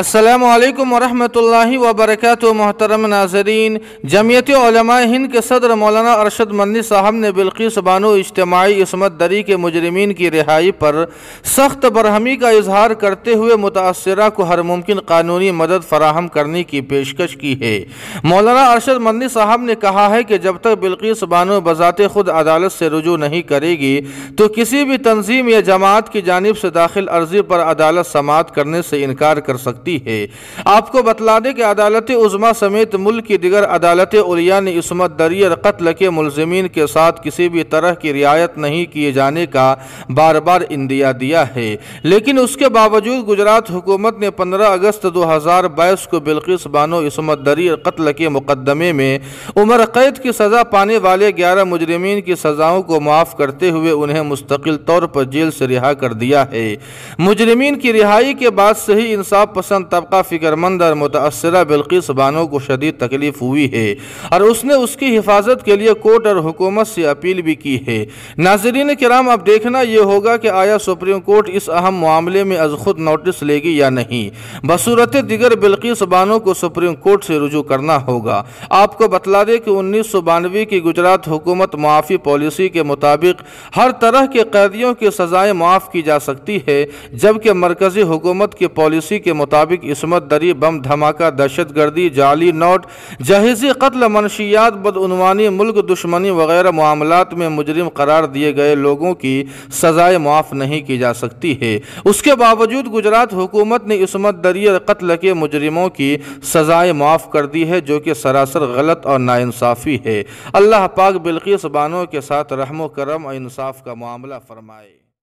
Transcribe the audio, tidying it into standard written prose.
अस्सलामु अलैकुम वरहमतुल्लाहि वबरकातुहू। मोहतरम नाज़रीन, जमीयत उलमाए हिंद के सदर मौलाना अरशद मदनी साहब ने बिल्किस बानो इज्तिमाई इस्मत दरी के मुजरिमीन की रिहाई पर सख्त बरहमी का इजहार करते हुए मुतासरा को हर मुमकिन कानूनी मदद फराहम करने की पेशकश की है। मौलाना अरशद मदनी साहब ने कहा है कि जब तक बिल्किस बानो बज़ाते खुद अदालत से रुजू नहीं करेगी तो किसी भी तंजीम या जमात की जानिब से दाखिल अर्जी पर अदालत समाअत करने से इनकार कर सकती है। आपको बतला दें कि अदालत उज़्मा समेत मुल्क की दिगर अदालत उलिया ने इस्मत दरी और कत्ल के मुलजिमीन के साथ किसी भी तरह की रियायत नहीं किए जाने का बार बार इंदिया दिया है, लेकिन उसके बावजूद गुजरात हुकूमत ने 15 अगस्त 2022 को बिल्किस बानो इस्मत दरी और कत्ल के मुकदमे में उम्र कैद की सज़ा पाने वाले 11 मुजरिमीन की सज़ाओं को माफ़ करते हुए उन्हें मुस्तकिल तौर पर जेल से रिहा कर दिया है। मुजरिमीन की रिहाई के बाद से ही इंसाफ पसंद तबका फिक्रमंद और मुतासरा बिल्किस बानो को शदीद तकलीफ हुई है और उसने उसकी हिफाजत के लिए कोर्ट और हुकूमत से अपील भी की है। नाज़रीन किराम, अब देखना यह होगा कि आया सुप्रीम कोर्ट इस अहम मामले में अज खुद नोटिस लेगी या नहीं। बसूरत दिगर बिल्किस बानो को सुप्रीम कोर्ट से रुजू करना होगा। आपको बतला दें कि 1992 की गुजरात हुकूमत मुआफ़ी पॉलिसी के मुताबिक हर तरह के कैदियों की सज़ाएँ माफ़ की जा सकती है, जबकि मरकज़ी हुकूमत की पॉलिसी के मुताबिक इस्मत दरी, बम धमाका, दहशतगर्दी, जाली नोट, जहेज़ी कत्ल, मनशियात, बदउनवानी, मुल्क दुश्मनी वगैरह मामलात में मुजरिम करार दिए गए लोगों की सज़ाएँ माफ़ नहीं की जा सकती है। उसके बावजूद गुजरात हुकूमत ने इस्मत दरी और कत्ल के मुजरिमों की सज़ाएँ माफ़ कर दी है, जो कि सरासर गलत और नाइंसाफ़ी है। अल्लाह पाक बिल्किस बानो के साथ रहमो करम और इंसाफ का मामला फरमाए।